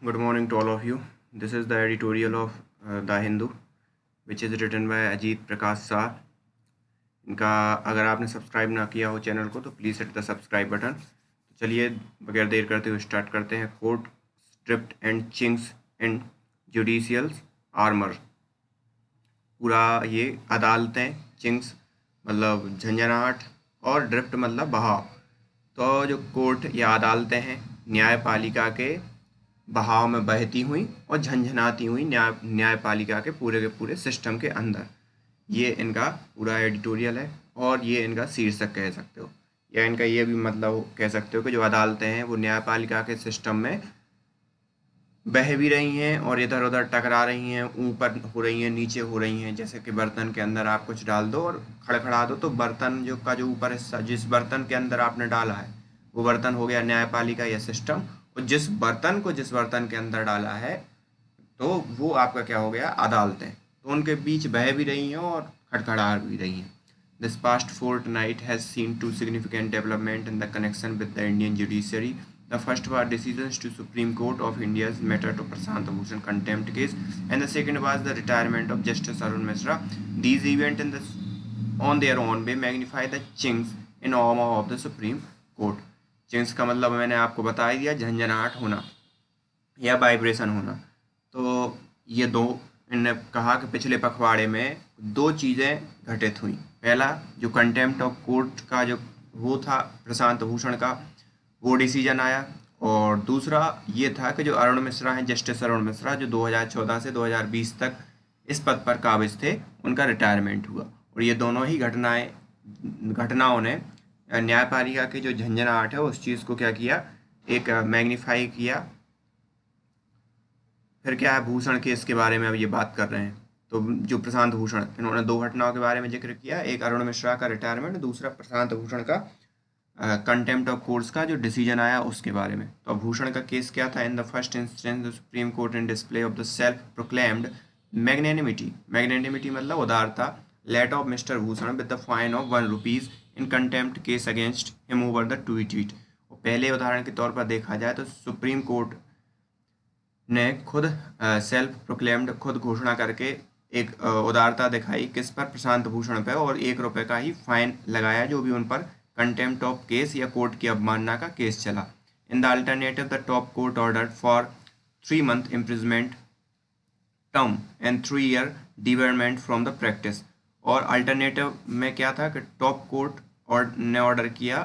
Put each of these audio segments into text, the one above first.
Good morning to all of you. This is the editorial of The Hindu, which is written by Ajit प्रकाश शाह. इनका अगर आपने subscribe ना किया हो चैनल को तो please hit the subscribe button. तो चलिए बगैर देर करते हुए स्टार्ट करते हैं. Court stripped and chinks in judicial armour. पूरा ये अदालतें, चिंग्स मतलब झंझनाहट और ड्रिफ्ट मतलब बहाव. तो जो कोर्ट या अदालतें हैं न्यायपालिका के बहाव में बहती हुई और झंझनाती हुई न्यायपालिका के पूरे सिस्टम के अंदर. ये इनका पूरा एडिटोरियल है और ये इनका शीर्षक कह सकते हो, या इनका ये भी मतलब कह सकते हो कि जो अदालतें हैं वो न्यायपालिका के सिस्टम में बह भी रही हैं और इधर उधर टकरा रही हैं, ऊपर हो रही हैं, नीचे हो रही हैं. जैसे कि बर्तन के अंदर आप कुछ डाल दो और खड़खड़ा दो तो बर्तन जो ऊपर हिस्सा जिस बर्तन के अंदर आपने डाला है वो बर्तन हो गया न्यायपालिका या सिस्टम, और जिस बर्तन के अंदर डाला है तो वो आपका क्या हो गया, अदालतें. तो उनके बीच बह भी रही हैं और खड़खड़ा भी रही हैं. This past fortnight has seen two significant development in the connection with the Indian judiciary. The first was decisions to Supreme Court of India's matter to Prashant Bhushan contempt case, and the second was the retirement of Justice Arun Mishra. These events on their own way magnify the chinks in armor of the Supreme Court. Ching's का मतलब मैंने आपको बता ही दिया, झंझनाहट होना या vibration होना. तो ये दो, इन्होंने कहा कि पिछले पखवाड़े में दो चीज़ें घटित हुई. पहला जो कंटेम्प्ट ऑफ कोर्ट का जो वो था प्रशांत भूषण का, वो डिसीजन आया. और दूसरा ये था कि जो अरुण मिश्रा हैं, जस्टिस अरुण मिश्रा, जो 2014 से 2020 तक इस पद पर काबिज थे, उनका रिटायरमेंट हुआ. और ये दोनों ही घटनाओं ने न्यायपालिका की जो झंझनाहट है उस चीज़ को क्या किया, एक मैग्नीफाई किया. फिर क्या है, भूषण केस के बारे में अब ये बात कर रहे हैं. तो जो प्रशांत भूषण, इन्होंने दो घटनाओं के बारे में जिक्र किया, एक अरुण मिश्रा का रिटायरमेंट, दूसरा प्रशांत भूषण का कंटेम्प्ट ऑफ कोर्ट्स का जो डिसीजन आया उसके बारे में. तो भूषण का केस क्या था, in the first instance the supreme Court in display of the self proclaimed magnanimity मतलब उदारता, let off mister Bhushan with the fine of ₹1 in contempt case against him over the tweet. और पहले उदाहरण के तौर पर देखा जाए तो सुप्रीम कोर्ट ने खुद सेल्फ प्रोक्लेम्ड, खुद घोषणा करके एक उदारता दिखाई किस पर, प्रशांत भूषण पर, और ₹1 का ही फाइन लगाया जो भी उन पर कंटेम्प्ट ऑफ केस या कोर्ट की अवमानना का केस चला. In the alternative the top court order for 3 month imprisonment term and 3 year debarment from the practice. और अल्टरनेटिव में क्या था कि टॉप कोर्ट ने ऑर्डर किया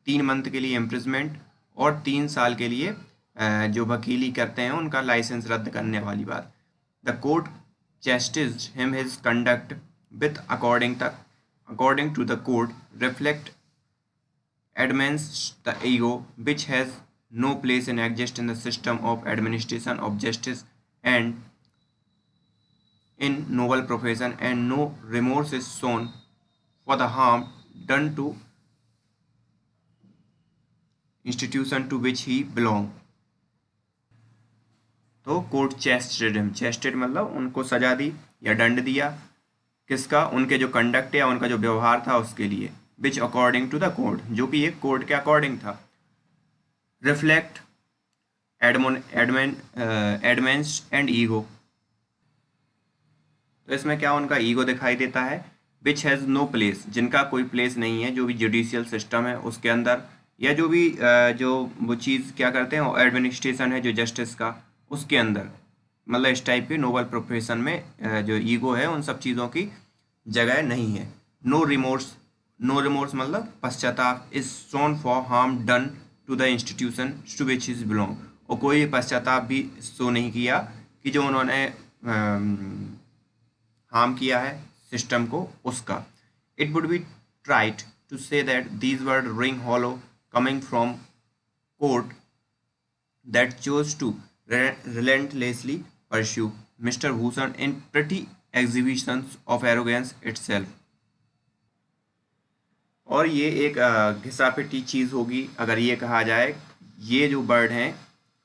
3 month के लिए इम्प्रिजमेंट और 3 साल के लिए जो वकीली करते हैं उनका लाइसेंस रद्द करने वाली बात. The court chastised him his conduct with according to the court reflect admins the ego which has no place in exist in the system of administration of justice and in noble profession, and no remorse is shown for the harm done to institution to which he belong. तो court chested मतलब उनको सजा दी या दंड दिया, किसका, उनके जो कंडक्ट या उनका जो व्यवहार था उसके लिए. Which according to the court, जो कि एक कोर्ट के अकॉर्डिंग था. रिफ्लेक्ट एडमेंस एंड ईगो, तो इसमें क्या उनका ईगो दिखाई देता है. विच हैज़ नो प्लेस, जिनका कोई प्लेस नहीं है जो भी जुडिशियल सिस्टम है उसके अंदर, या जो भी जो वो चीज़ क्या करते हैं एडमिनिस्ट्रेशन है जो जस्टिस का उसके अंदर, मतलब इस टाइप के नोबल प्रोफेशन में जो ईगो है उन सब चीज़ों की जगह नहीं है. नो रिमोर्स मतलब पश्चाताप is shown for harm done to the institution to which is belong, और कोई पश्चाताप भी शो नहीं किया कि जो उन्होंने हार्म किया है सिस्टम को उसका. It would be tried to say that these word ring hollow coming from court that chose to relentlessly pursue Mr. Bhushan in pretty exhibitions of arrogance itself. और ये एक घिसा-पिटी चीज़ होगी अगर ये कहा जाए, ये जो वर्ड हैं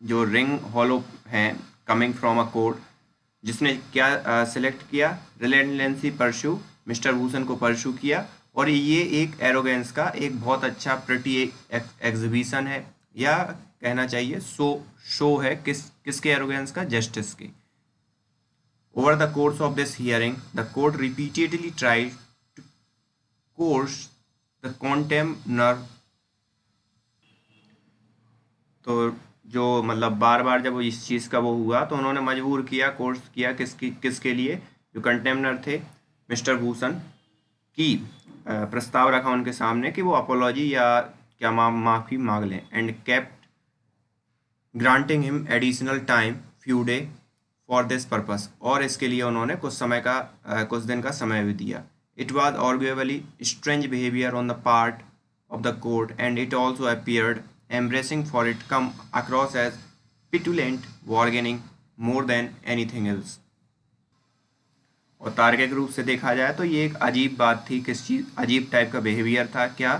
जो रिंग हॉलो हैं कमिंग फ्रॉम अ कोर्ट, जिसने क्या सिलेक्ट किया, रिलेंटलेसली परस्यू, मिस्टर भूषण को परस्यू किया. और ये एक एरोगेंस का एक बहुत अच्छा प्रिटी एग्जिबिशन है, या कहना चाहिए शो है किसके एरोगेंस का, जस्टिस की। Over the course of this hearing the court repeatedly tried to coerce the contemnor. तो जो मतलब बार बार जब इस चीज़ का वो हुआ तो उन्होंने मजबूर किया, कोर्स किया किसके लिए, जो कंटेम्नर थे मिस्टर भूषण की प्रस्ताव रखा उनके सामने कि वो अपोलॉजी या क्या माफ़ी मांग लें, and kept granting him additional time few day for this purpose. और इसके लिए उन्होंने कुछ दिन का समय भी दिया। It was arguably strange behaviour on the part of the court, and it also appeared embracing for it come across as petulant bargaining more than anything else। और तार्किक रूप से देखा जाए तो ये एक अजीब बात थी, किस चीज़ अजीब टाइप का बिहेवियर था क्या,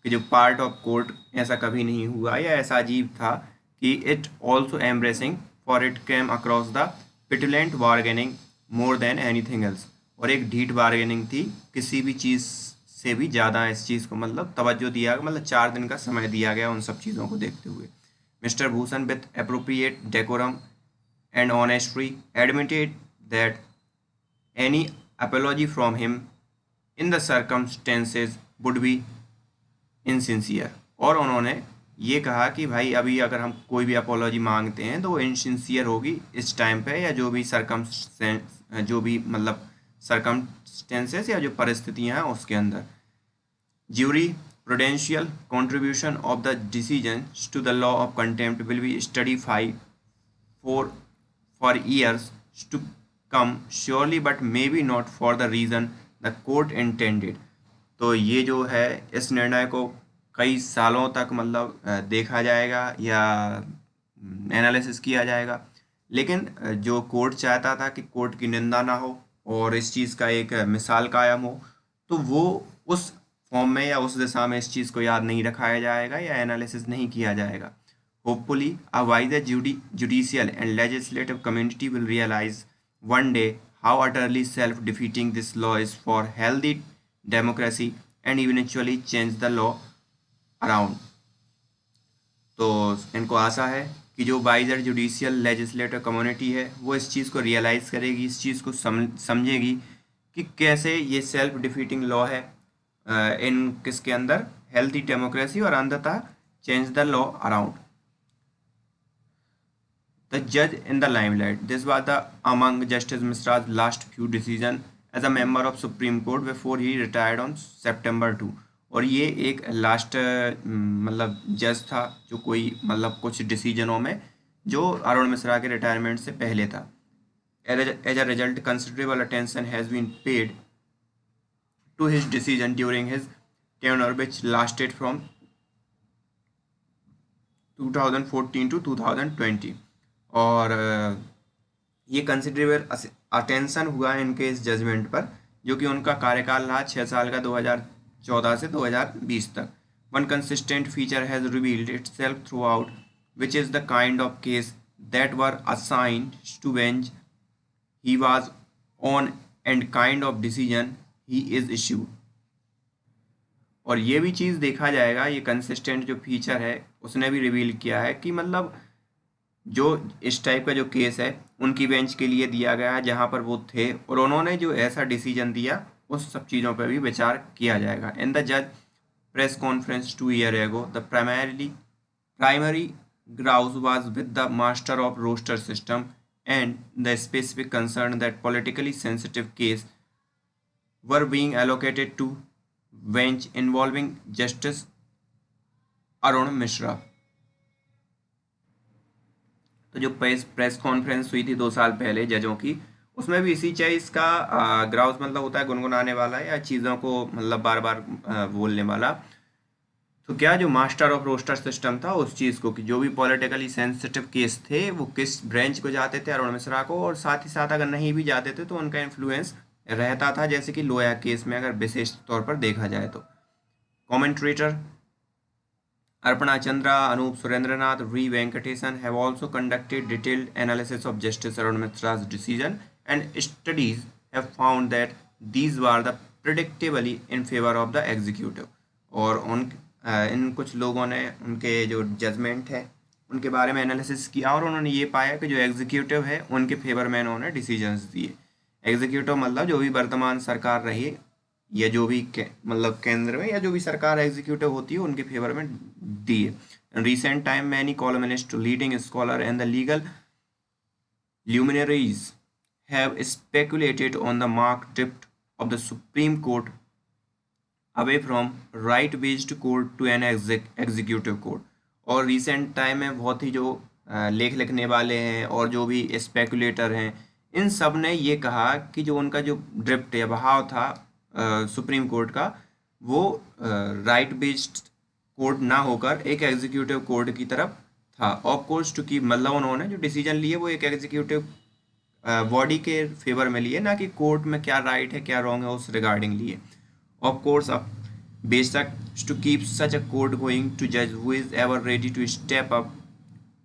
कि जो पार्ट ऑफ कोर्ट ऐसा कभी नहीं हुआ या ऐसा अजीब था कि it also embarrassing for it came across the petulant bargaining more than anything else. और एक ढीठ बार्गेनिंग थी, किसी भी चीज़ से भी ज़्यादा इस चीज़ को मतलब तवज्जो दिया, मतलब 4 दिन का समय दिया गया उन सब चीज़ों को देखते हुए। Mister Bhushan with appropriate decorum and honesty admitted that any apology from him in the circumstances would be insincere। और उन्होंने ये कहा कि भाई अभी अगर हम कोई भी अपोलॉजी मांगते हैं तो वो इनसिंसियर होगी इस टाइम पे, या जो भी मतलब सरकमस्टेंसेस या जो परिस्थितियाँ हैं उसके अंदर। Jury prudential contribution of the decisions to the law of contempt will be studied for years to come surely, but maybe not for the reason the court intended। तो ये जो है इस निर्णय को कई सालों तक मतलब देखा जाएगा या एनालिसिस किया जाएगा, लेकिन जो कोर्ट चाहता था कि कोर्ट की निंदा ना हो और इस चीज़ का एक मिसाल कायम हो, तो वो उस फॉर्म में या उस दिशा में इस चीज़ को याद नहीं रखाया जाएगा या एनालिसिस नहीं किया जाएगा। Hopefully, a wiser judicial and legislative community will realize one day how utterly self-defeating this law is for healthy democracy and eventually change the law around। तो इनको आशा है कि जो वाइजर जुडिशियल लेजिस्लेटिव कम्युनिटी है वो इस चीज़ को रियलाइज़ करेगी, इस चीज़ को समझेगी कि कैसे ये सेल्फ डिफीटिंग लॉ है इन किसके अंदर, हेल्थी डेमोक्रेसी, और अंततः change the law around. The judge in the limelight. This was the among Justice Misra's last few decisions as a member of Supreme Court before he retired on September 2। और ये एक last मतलब जज था जो कोई मतलब कुछ डिसीजनों में जो अरुण मिश्रा के रिटायरमेंट से पहले था। As a result, considerable attention has been paid to his decision during his tenure, which lasted from 2014 to 2020। और ये कंसिडरेबल अटेंशन हुआ इनके इस जजमेंट पर, जो कि उनका कार्यकाल रहा 6 साल का 2014 से 2020 तक। One consistent feature has revealed itself throughout which is the kind of case that were assigned to bench he was on and kind of decision he is issued. और ये भी चीज़ देखा जाएगा, ये कंसिस्टेंट जो फीचर है उसने भी रिवील किया है कि मतलब जो इस टाइप का जो केस है उनकी बेंच के लिए दिया गया है जहाँ पर वो थे, और उन्होंने जो ऐसा डिसीजन दिया उस सब चीज़ों पर भी विचार किया जाएगा। इन द जज press conference 2 years ago the primary grouse was with the master of roster system and the specific concern that politically sensitive case were being allocated to bench involving justice Arun Mishra. तो जो press conference हुई थी 2 साल पहले जजों की, उसमें भी इसी चीज़ का ग्राउस मतलब होता है गुनगुनाने वाला या चीज़ों को मतलब बार बार बोलने वाला। तो क्या जो मास्टर ऑफ रोस्टर सिस्टम था उस चीज़ को कि जो भी पॉलिटिकली सेंसिटिव केस थे वो किस ब्रांच को जाते थे, अरुण मिश्रा को, और साथ ही साथ अगर नहीं भी जाते थे तो उनका इन्फ्लुएंस रहता था, जैसे कि लोया केस में अगर विशेष तौर पर देखा जाए तो। कॉमेंट्रेटर Arpana Chandra, Anup Surendranath, V. Venkatesan have also conducted detailed analysis of Justice Arun Mitra's decision, and studies have found that these were the predictably in favor of the executive। और इन कुछ लोगों ने उनके जो जजमेंट है उनके बारे में एनालिसिस किया और उन्होंने ये पाया कि जो एग्जीक्यूटिव है उनके फेवर में इन्होंने डिसीजंस दिए। एग्जीक्यूटिव मतलब जो भी वर्तमान सरकार रही या जो भी मतलब केंद्र में या जो भी सरकार एग्जीक्यूटिव होती है उनके फेवर में दिए। In recent time, many columnists, leading scholars, and the legal luminaries have speculated on the marked drift of the Supreme Court away from right-based court to an executive court। और recent time में बहुत ही जो लेख लिखने वाले हैं और जो भी स्पेकुलेटर हैं, इन सब ने ये कहा कि जो उनका जो ड्रिफ्ट या बहाव था सुप्रीम कोर्ट का, वो राइट बेस्ड कोर्ट ना होकर एक एग्जीक्यूटिव कोर्ट की तरफ था। ऑफ कोर्स टू की मतलब उन्होंने जो डिसीजन लिए वो एक एग्जीक्यूटिव बॉडी के फेवर में लिए, ना कि कोर्ट में क्या राइट है क्या रॉन्ग है उस रिगार्डिंग लिए। ऑफ कोर्स अब बेशक to keep such a court going to judge who is ever ready to step up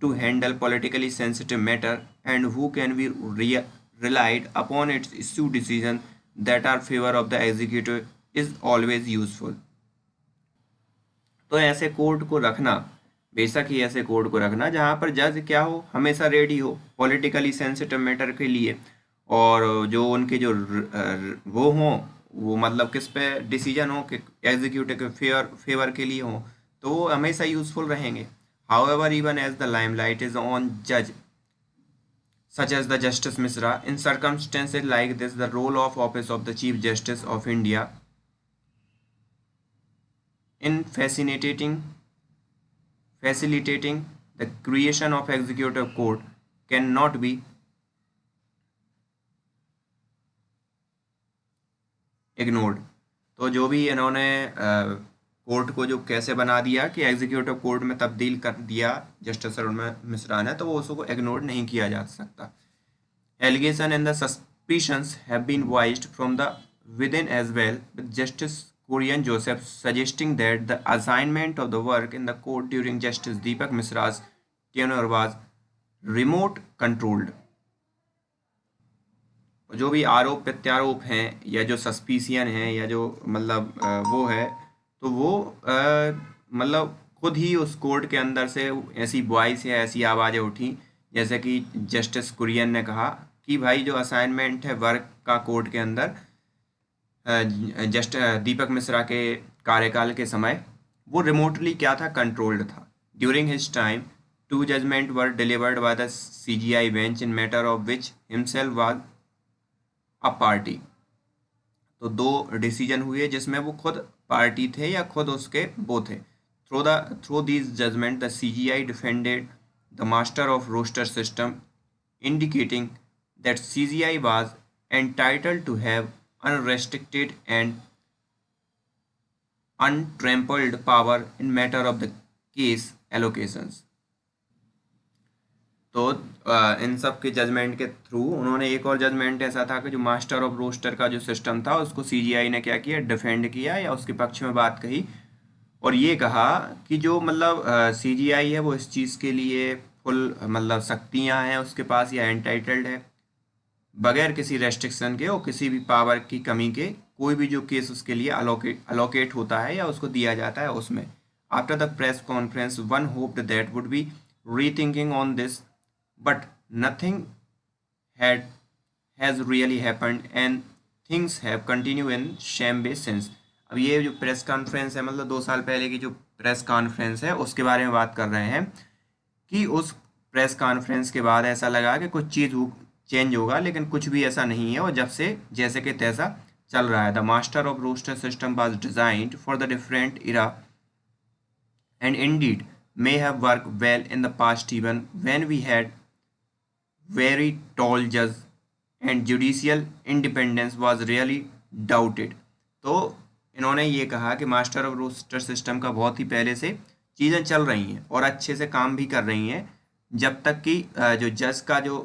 to handle politically sensitive matter and who can be relied upon its issue decision that are favor of the executive is always useful। तो ऐसे court को रखना, बेशक ही ऐसे court को रखना जहाँ पर जज क्या हो, हमेशा रेडी हो पॉलिटिकली सेंसिटिव मैटर के लिए, और जो उनके जो वो हों वो मतलब किस पे डिसीजन हो कि एग्जीक्यूटिव के फेवर के लिए हो, तो वो हमेशा यूजफुल रहेंगे। However even as the limelight is on जज such as the Justice Misra, in circumstances like this the role of office of the Chief Justice of India in facilitating the creation of executive court cannot be ignored. तो जो भी इन्होंने court को जो कैसे बना दिया कि एग्जीक्यूटिव कोर्ट में तब्दील कर दिया जस्टिस अरुण मिश्रा ने, तो वो उसको इग्नोर नहीं किया जा सकता। Allegation and the suspicions have been voiced from the within as well, with justice Kurian Joseph suggesting that the assignment of the work in the court during justice Dipak Misra's tenure was remote controlled. जो भी आरोप प्रत्यारोप हैं या जो suspicion हैं या जो मतलब वो है, तो वो मतलब खुद ही उस कोर्ट के अंदर से ऐसी वॉइस या ऐसी आवाज़ें उठी, जैसे कि जस्टिस कुरियन ने कहा कि भाई जो असाइनमेंट है वर्क का कोर्ट के अंदर दीपक मिश्रा के कार्यकाल के समय वो रिमोटली क्या था, कंट्रोल्ड था। During his time 2 judgment were delivered by the CGI bench in matter of which himself was a party. तो 2 डिसीजन हुए जिसमें वो खुद पार्टी थे या खुद उसके वो थे। Through these judgment the CGI defended the master of roster system, indicating that CGI was entitled to have unrestricted and untrampled power in matter of the case allocations। तो इन सब के जजमेंट के थ्रू उन्होंने एक और जजमेंट ऐसा था कि जो मास्टर ऑफ रोस्टर का जो सिस्टम था उसको CGI ने क्या किया, डिफेंड किया या उसके पक्ष में बात कही, और ये कहा कि जो मतलब CGI है वो इस चीज़ के लिए फुल मतलब शक्तियाँ हैं उसके पास या एंटाइटल्ड है, बगैर किसी रेस्ट्रिक्शन के और किसी भी पावर की कमी के कोई भी जो केस उसके लिए अलोकेट होता है या उसको दिया जाता है उसमें। After the press conference one hoped that would be rethinking on this, but nothing has really happened and things have continue in same way since. अब ये जो प्रेस कॉन्फ्रेंस है मतलब 2 साल पहले की जो प्रेस कॉन्फ्रेंस है उसके बारे में बात कर रहे हैं कि उस प्रेस कॉन्फ्रेंस के बाद ऐसा लगा कि कुछ चीज़ चेंज होगा, लेकिन कुछ भी ऐसा नहीं है और जब से जैसे कि तैसा चल रहा है। The master of roster system was designed for the different era and indeed may have worked well in the past even when we had very tall judge and judicial independence was really doubted। तो इन्होंने ये कहा कि master of roster system का बहुत ही पहले से चीज़ें चल रही हैं और अच्छे से काम भी कर रही हैं, जब तक कि जो जज का जो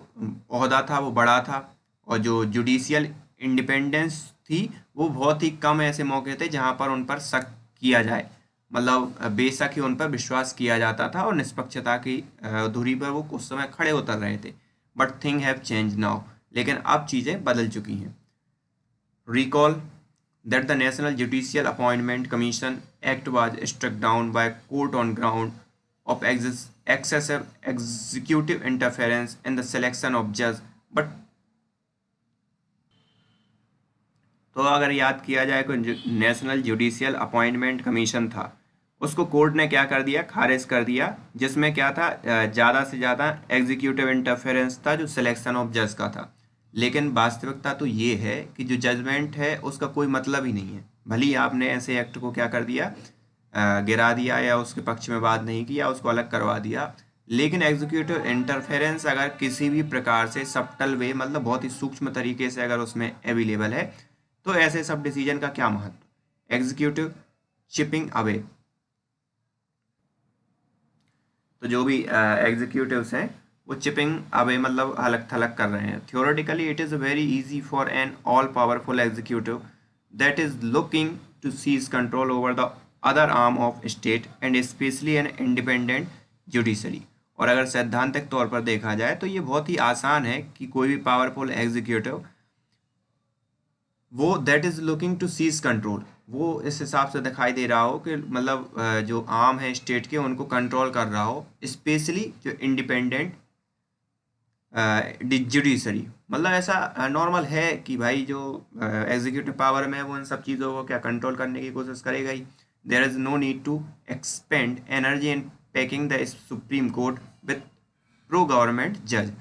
ओहदा था वो बड़ा था और जो जुडिशियल इंडिपेंडेंस थी वो बहुत ही कम ऐसे मौके थे जहाँ पर उन पर शक किया जाए, मतलब बेशक ही उन पर विश्वास किया जाता था और निष्पक्षता की धुरी पर वो उस समय खड़े उतर रहे थे। But thing have change now, लेकिन अब चीज़ें बदल चुकी हैं। Recall that the national judicial appointment commission act was struck down by court on ground of excessive executive interference in the selection of judge but तो अगर याद किया जाए कोई नेशनल जुडिशियल अपॉइंटमेंट कमीशन था, उसको कोर्ट ने क्या कर दिया, खारिज कर दिया, जिसमें क्या था, ज़्यादा से ज़्यादा एग्जीक्यूटिव इंटरफेरेंस था जो सिलेक्शन ऑफ जज का था। लेकिन वास्तविकता तो ये है कि जो जजमेंट है उसका कोई मतलब ही नहीं है। भले ही आपने ऐसे एक्ट को क्या कर दिया, गिरा दिया या उसके पक्ष में बात नहीं किया, उसको अलग करवा दिया, लेकिन एग्जीक्यूटिव इंटरफेरेंस अगर किसी भी प्रकार से सब्टल वे मतलब बहुत ही सूक्ष्म तरीके से अगर उसमें अवेलेबल है, तो ऐसे सब डिसीजन का क्या महत्व, एग्जीक्यूटिव चिपिंग अवे। तो जो भी एग्जीक्यूटिव्स हैं वो चिपिंग अवे मतलब अलग थलग कर रहे हैं। Theoretically it is very easy for an all powerful executive that is looking to seize control over the other arm of state and specially an independent judiciary. और अगर सैद्धांतिक तौर पर देखा जाए तो ये बहुत ही आसान है कि कोई भी पावरफुल एग्जीक्यूटिव वो that is looking to seize control, वो इस हिसाब से दिखाई दे रहा हो कि मतलब जो आर्म है स्टेट के उनको कंट्रोल कर रहा हो, स्पेशली जो इंडिपेंडेंट जुडिशरी। मतलब ऐसा नॉर्मल है कि भाई जो एग्जीक्यूटिव पावर में है वो इन सब चीज़ों को क्या कंट्रोल करने की कोशिश करेगा ही। There is no need to expend energy in packing the supreme court with pro government जज।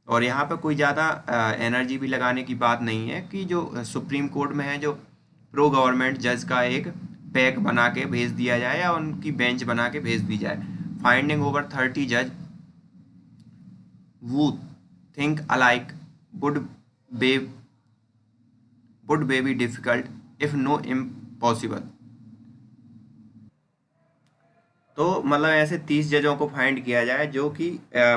और यहाँ पर कोई ज़्यादा एनर्जी भी लगाने की बात नहीं है कि जो सुप्रीम कोर्ट में है जो प्रो गवर्नमेंट जज का एक पैक बना के भेज दिया जाए या उनकी बेंच बना के भेज दी जाए। फाइंडिंग ओवर 30 जज who think alike would be be difficult if no impossible। तो मतलब ऐसे 30 जजों को फाइंड किया जाए जो कि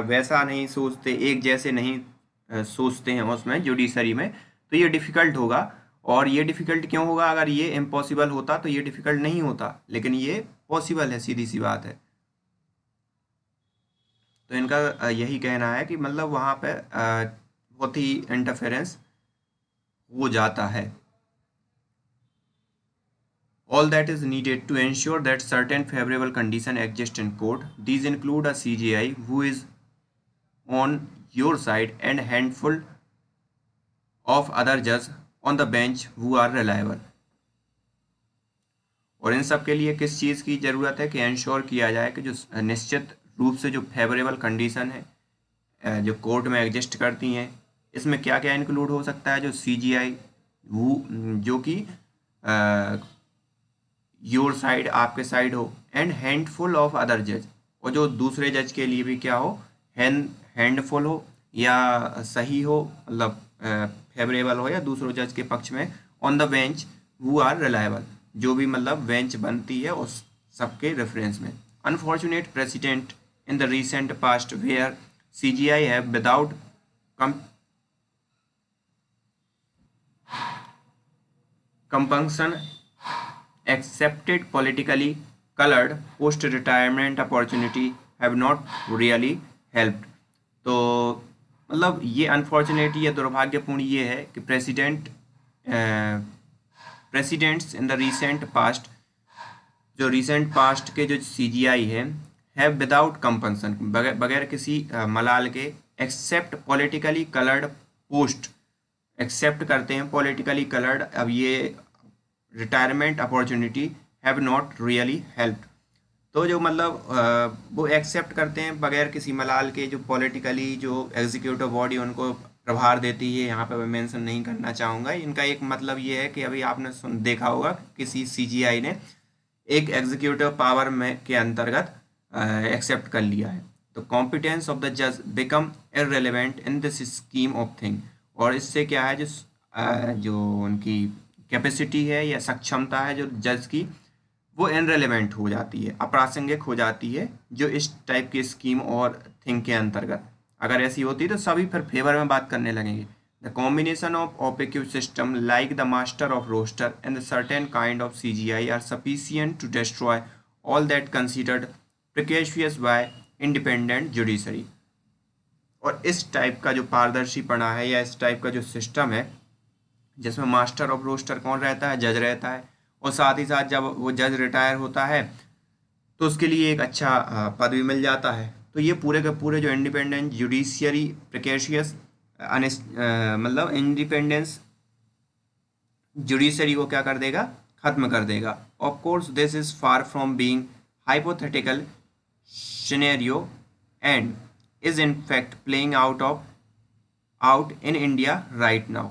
वैसा नहीं सोचते, एक जैसे नहीं सोचते हैं उसमें जुडिशरी में, तो ये डिफ़िकल्ट होगा। और ये डिफ़िकल्ट क्यों होगा, अगर ये इम्पॉसिबल होता तो ये डिफ़िकल्ट नहीं होता, लेकिन ये पॉसिबल है, सीधी सी बात है। तो इनका यही कहना है कि मतलब वहाँ पे बहुत ही इंटरफेरेंस हो जाता है। All that is needed to ensure that certain favorable conditions exist in court. These include a CJI who is on your side and a handful of other judges on the bench who are reliable। और इन सब के लिए किस चीज़ की ज़रूरत है कि ensure किया जाए कि जो निश्चित रूप से जो फेवरेबल कंडीशन है जो कोर्ट में एग्जिस्ट करती हैं, इसमें क्या क्या इंक्लूड हो सकता है, जो CJI वो जो कि योर साइड आपके साइड हो, एंड हैंडफुल ऑफ अदर जज, और जो दूसरे जज के लिए भी क्या हो, हैंडफुल हो या सही हो, मतलब फेवरेबल हो या दूसरों जज के पक्ष में, on the bench who are reliable, जो भी मतलब बेंच बनती है उस सबके रेफरेंस में। Unfortunate precedent in the recent past where CJI have without compunction accepted politically colored post retirement opportunity have not really helped। तो मतलब ये अनफॉर्चुनेटली या दुर्भाग्यपूर्ण ये है कि precedents in the recent past, जो रिसेंट पास्ट के जो CJI है, हैव विदाउट कंपल्सन, बगैर किसी मलाल के, accept politically coloured post, accept करते हैं पॉलिटिकली कलर्ड, अब ये retirement opportunity have not really help. तो जो मतलब वो एक्सेप्ट करते हैं बगैर किसी मलाल के, जो पॉलिटिकली जो एग्जीक्यूटिव बॉडी उनको प्रभार देती है, यहाँ पे मैं मेंशन नहीं करना चाहूँगा। इनका एक मतलब ये है कि अभी आपने देखा होगा किसी CJI ने एक एग्जीक्यूटिव पावर में के अंतर्गत एक्सेप्ट कर लिया है, तो कॉम्पिटेंस ऑफ द जज become irrelevant in this scheme of thing. और इससे क्या है, जो उनकी कैपेसिटी है या सक्षमता है जो जज की, वो इनरेलेवेंट हो जाती है, अप्रासंगिक हो जाती है, जो इस टाइप की स्कीम और थिंग के अंतर्गत अगर ऐसी होती तो सभी फिर फेवर में बात करने लगेंगे। The combination of opaque system like the master of roster and the certain kind of CJI are sufficient to destroy all that considered precarious by independent judiciary. और इस टाइप का जो पारदर्शीपना है या इस टाइप का जो सिस्टम है जिसमें मास्टर ऑफ रोस्टर कौन रहता है, जज रहता है, और साथ ही साथ जब वो जज रिटायर होता है तो उसके लिए एक अच्छा पद भी मिल जाता है। तो ये पूरे के पूरे जो इंडिपेंडेंट जुडिशियरी प्रिकेशियस मतलब इंडिपेंडेंस जुडिशरी को क्या कर देगा, खत्म कर देगा। Of course this is far from being hypothetical scenario and is in fact playing out in India right now.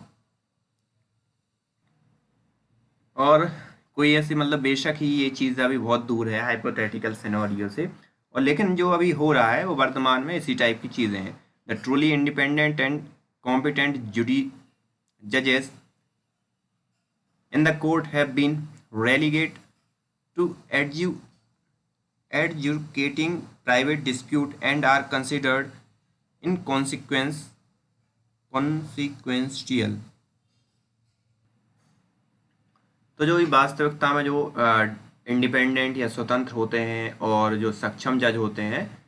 और कोई ऐसी मतलब बेशक ही ये चीज़ अभी बहुत दूर है हाइपोथेटिकल सिनेरियो से, और लेकिन जो अभी हो रहा है वो वर्तमान में इसी टाइप की चीज़ें हैं। The truly independent and competent जजेस in the court have been relegated to adjudicating private dispute and are considered consequential। तो जो वास्तविकता में जो इंडिपेंडेंट या स्वतंत्र होते हैं और जो सक्षम जज होते हैं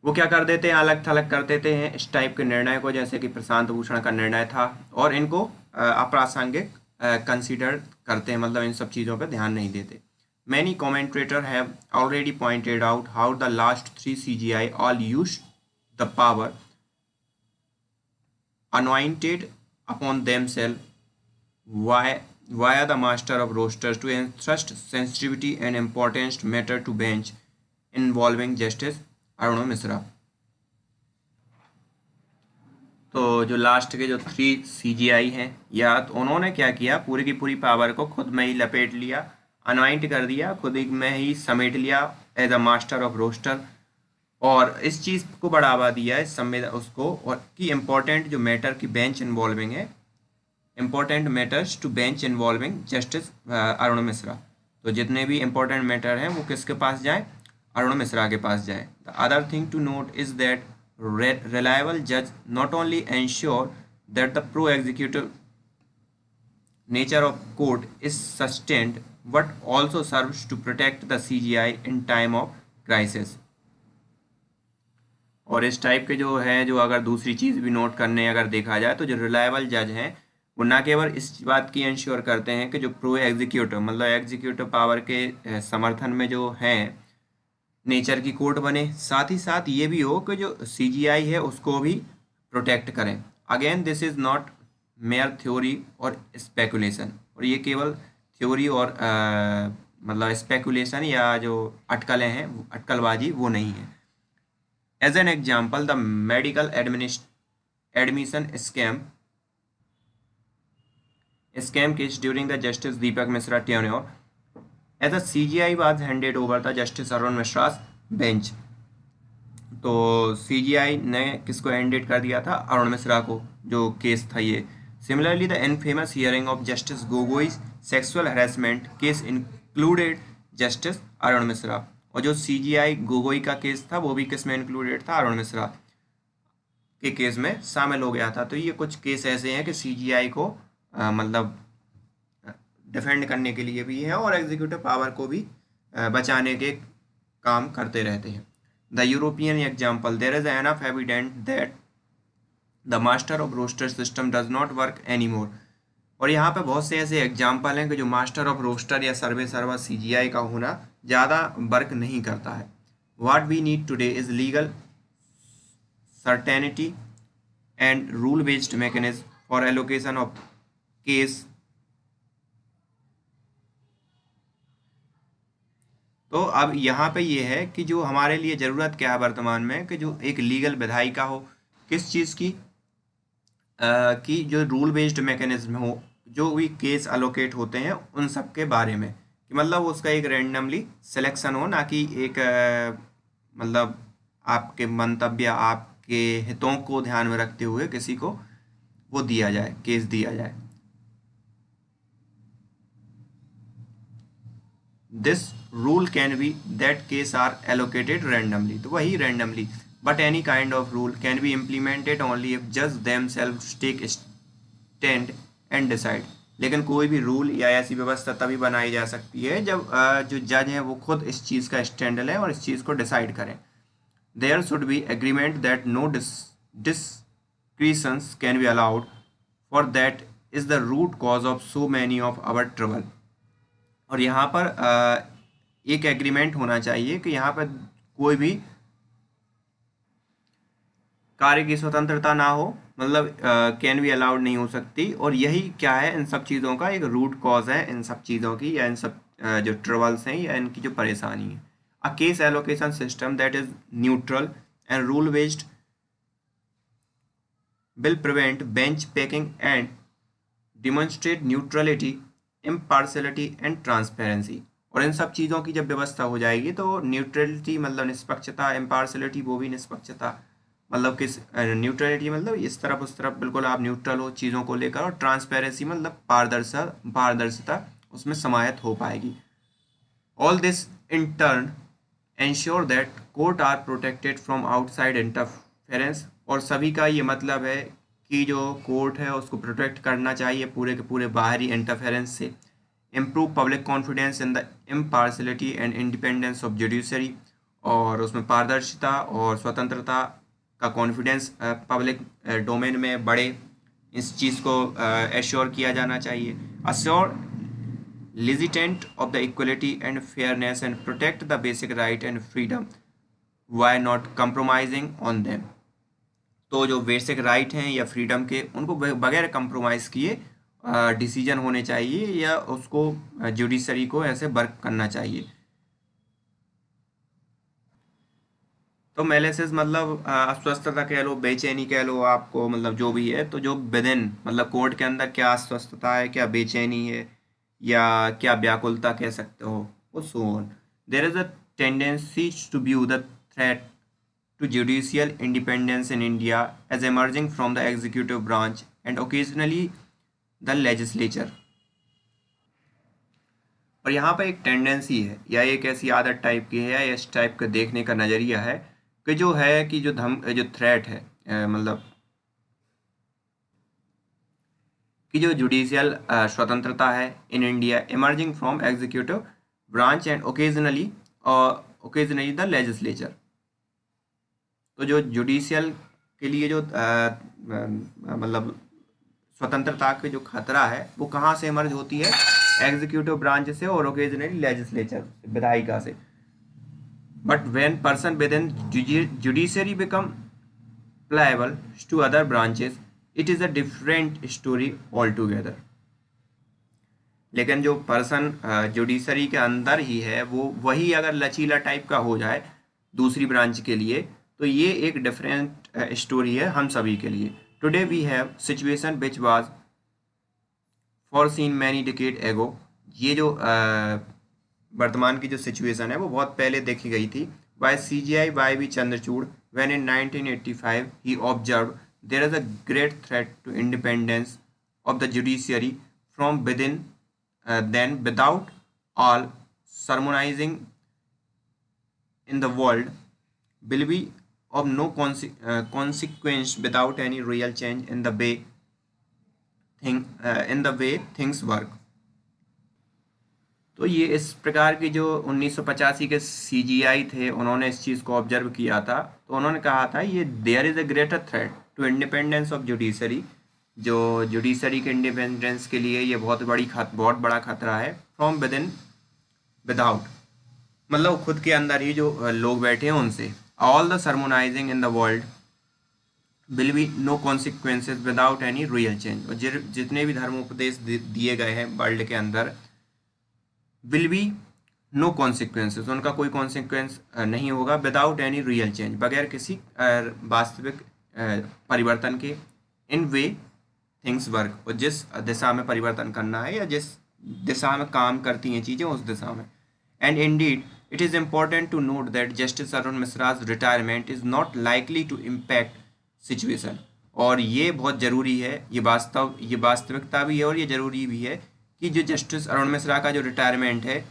वो क्या कर देते हैं, अलग थलग कर देते हैं इस टाइप के निर्णय को, जैसे कि प्रशांत भूषण का निर्णय था, और इनको अप्रासंगिक कंसीडर करते हैं, मतलब इन सब चीज़ों पर ध्यान नहीं देते। Many commentators have already pointed out how the last 3 CGI all use the power anointed upon themselves via the master of roasters to entrust sensitivity and important matter to bench involving justice Arun Mishra. तो जो last के जो 3 CGI हैं, या तो उन्होंने क्या किया, पूरी की पूरी पावर को खुद में ही लपेट लिया, अनवाइंट कर दिया, खुद में ही समेट लिया as a master of roster, और इस चीज़ को बढ़ावा दिया इस संविधान उसको, और कि इम्पोर्टेंट जो मैटर की बेंच इन्वॉल्विंग है, important matters to bench involving justice Arun Mishra. तो जितने भी इम्पोर्टेंट मैटर हैं वो किसके पास जाए, अरुण मिश्रा के पास जाए। The other thing to note is that reliable judge not only ensure that the pro-executive nature of court is sustained but also serves to protect the CGI in time of crisis। और इस type के जो है, जो अगर दूसरी चीज़ भी note करने अगर देखा जाए तो जो रिलायबल जज हैं वो ना केवल इस बात की इंश्योर करते हैं कि जो प्रो एग्जीक्यूटिव मतलब एग्जीक्यूटिव पावर के समर्थन में जो हैं नेचर की कोर्ट बने, साथ ही साथ ये भी हो कि जो CGI है उसको भी प्रोटेक्ट करें। Again this is not mayor theory और स्पेकुलेशन, और ये केवल थ्योरी और मतलब स्पेकुलेशन या जो अटकलें हैं, अटकलबाजी वो नहीं है। As an example the medical admission scam case during the Justice Deepak Misra tenure, as a CGI was handed over the Justice Arun Mishra's bench। तो CGI ने किसको हैंडेड कर दिया था, अरुण मिश्रा को, जो केस था ये। Similarly the infamous hearing of justice Gogoi sexual harassment case included justice Arun Mishra, और जो CGI गोगोई का केस था वो भी किस में इंक्लूडेड था, अरुण मिश्रा के केस में शामिल हो गया था। तो ये कुछ केस ऐसे हैं कि CGI को मतलब डिफेंड करने के लिए भी है और एग्जीक्यूटिव पावर को भी बचाने के काम करते रहते हैं। The European example, there is enough evident that the master of roster system does not work any more. और यहाँ पे बहुत से ऐसे एग्जाम्पल हैं कि जो मास्टर ऑफ रोस्टर या सर्वे सर्वर CGI का होना ज़्यादा वर्क नहीं करता है। What we need today is legal certainty and rule based mechanism for allocation of case. तो अब यहाँ पे ये है कि जो हमारे लिए ज़रूरत क्या है वर्तमान में, कि जो एक लीगल विधायिका हो, किस चीज़ की कि जो रूल बेस्ड मैकेनिज्म हो, जो भी केस अलोकेट होते हैं उन सब के बारे में, कि मतलब उसका एक रैंडमली सिलेक्शन हो, ना कि एक मतलब आपके मंतव्य आपके हितों को ध्यान में रखते हुए किसी को वो दिया जाए, केस दिया जाए। This rule can be that case are allocated randomly, तो वही randomly, but any kind of rule can be implemented only if जज themselves take stand and decide. लेकिन कोई भी रूल या ऐसी व्यवस्था तभी बनाई जा सकती है जब जो जज है वो खुद इस चीज़ का स्टैंड लें और इस चीज़ को डिसाइड करें। There should be agreement that no discretions can be allowed, for that is the root cause of so many of our trouble. और यहाँ पर एक एग्रीमेंट होना चाहिए कि यहाँ पर कोई भी कार्य की स्वतंत्रता ना हो, मतलब कैन बी अलाउड नहीं हो सकती। और यही क्या है, इन सब चीज़ों का एक रूट कॉज है, इन सब चीज़ों की, या इन सब जो ट्रबल्स हैं या इनकी जो परेशानी है। A case allocation system that is neutral and rule based will prevent bench packing and demonstrate neutrality, impartiality and transparency। और इन सब चीज़ों की जब व्यवस्था हो जाएगी तो न्यूट्रलिटी मतलब निष्पक्षता, इम्पार्शलिटी वो भी निष्पक्षता, मतलब किस न्यूट्रलिटी मतलब इस तरफ उस तरफ बिल्कुल आप न्यूट्रल हो चीज़ों को लेकर, और ट्रांसपेरेंसी मतलब पारदर्शिता उसमें समाहित हो पाएगी। All this in turn ensure that court are protected from outside interference। और सभी का ये मतलब है कि जो कोर्ट है उसको प्रोटेक्ट करना चाहिए पूरे के पूरे बाहरी इंटरफेरेंस से। Improve public confidence in the impartiality and independence of judiciary. और उसमें पारदर्शिता और स्वतंत्रता का कॉन्फिडेंस पब्लिक डोमेन में बढ़े, इस चीज़ को एश्योर किया जाना चाहिए। Assure legitimate of the equality and fairness and protect the basic right and freedom while not compromising on them। तो जो बेसिक राइट हैं या फ्रीडम के, उनको बगैर कंप्रोमाइज़ किए डिसीजन होने चाहिए, या उसको जुडिशरी को ऐसे वर्क करना चाहिए। तो मेलेसिस मतलब अस्वस्थता कह लो, बेचैनी कह लो, आपको मतलब जो भी है, तो जो विदिन मतलब कोर्ट के अंदर क्या अस्वस्थता है, क्या बेचैनी है, या क्या व्याकुलता कह सकते हो, वो so on. There is a tendency to view the threat to judicial independence in India as emerging from the executive branch and occasionally the legislature। और यहाँ पर एक टेंडेंसी है या एक ऐसी आदत टाइप की है या इस टाइप का देखने का नज़रिया है कि जो है कि जो थ्रेट है, मतलब कि जो जुडिशियल स्वतंत्रता है in India emerging from executive branch and occasionally the legislature. तो जो जुडिशियल के लिए जो मतलब स्वतंत्रता के जो खतरा है वो कहाँ से इमर्ज होती है, एग्जीक्यूटिव ब्रांच से और ओकेजनली लेजिस्लेचर विधायिका से। But when person within judiciary become pliable to other branches it is a different story altogether. लेकिन जो पर्सन जुडिशरी के अंदर ही है वो वही अगर लचीला टाइप का हो जाए दूसरी ब्रांच के लिए, तो ये एक डिफरेंट स्टोरी है हम सभी के लिए। Today we have situation which was foreseen many decade ago। ये जो वर्तमान की जो सिचुएशन है वो बहुत पहले देखी गई थी। By CGI Y V Chandrachud when in 1985 he observed there is a great threat to independence of the judiciary from within, then without all sermonizing in the world will be of no consequence without any real change in the way things work। तो ये इस प्रकार की जो 1985 के CGI थे उन्होंने इस चीज़ को ऑब्जर्व किया था। तो उन्होंने कहा था ये there is a greater threat to independence of judiciary. जो जुडिशरी के इंडिपेंडेंस के लिए ये बहुत बड़ा खतरा है। फ्रॉम विद इन विदाउट मतलब खुद के अंदर ही जो लोग बैठे हैं उनसे। All the sermonising in the world will be no consequences without any real change. और जितने भी धर्मोपदेश दिए गए हैं वर्ल्ड के अंदर, विल बी नो कॉन्सिक्वेंसेज उनका कोई कॉन्सिक्वेंस नहीं होगा, विदाउट एनी रियल चेंज बगैर किसी वास्तविक परिवर्तन के। इन वे थिंग्स वर्क और जिस दिशा में परिवर्तन करना है या जिस दिशा में काम करती हैं चीज़ें उस दिशा में। And indeed it is important to note that justice Arun Mishra's retirement is not likely to impact situation. और ये बहुत ज़रूरी है, ये वास्तविकता भी है और ये ज़रूरी भी है कि जो जस्टिस अरुण मिश्रा का जो रिटायरमेंट है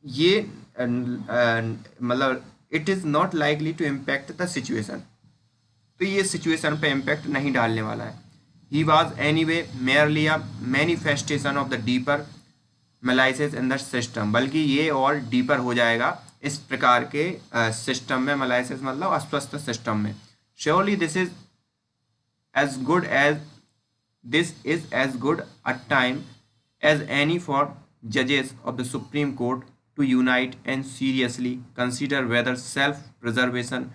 ये मतलब it is not likely to impact the situation. तो ये सिचुएशन पे इम्पैक्ट नहीं डालने वाला है। He was anyway merely a manifestation of the deeper malaise in the system. बल्कि ये और डीपर हो जाएगा इस प्रकार के सिस्टम में, मलाइसिस मतलब अस्वस्थ सिस्टम में। Surely this is as good a time as any for judges of the Supreme Court to unite and seriously consider whether self-preservation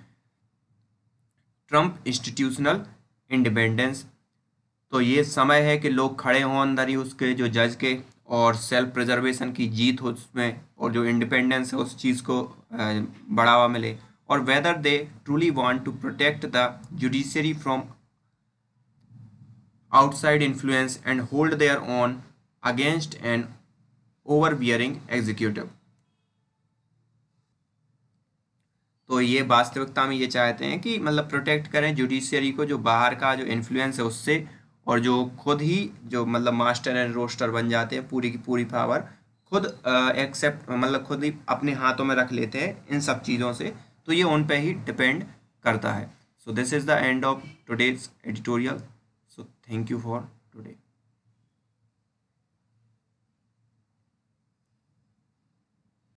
Trump institutional independence. तो ये समय है कि लोग खड़े हों अंदर ही उसके जो जज के, और सेल्फ प्रिजर्वेशन की जीत हो उसमें, और जो इंडिपेंडेंस है उस चीज़ को बढ़ावा मिले, और whether they truly want to protect the judiciary from outside influence and hold their own against an overbearing executive। तो ये वास्तविकता में ये चाहते हैं कि मतलब प्रोटेक्ट करें जुडिशियरी को, जो बाहर का जो इन्फ्लुएंस है उससे, और जो खुद ही जो मतलब मास्टर एंड रोस्टर बन जाते हैं, पूरी की पूरी पावर खुद एक्सेप्ट मतलब खुद ही अपने हाथों में रख लेते हैं इन सब चीज़ों से। तो ये उन पे ही डिपेंड करता है। So this is the end of today's editorial. So thank you for today.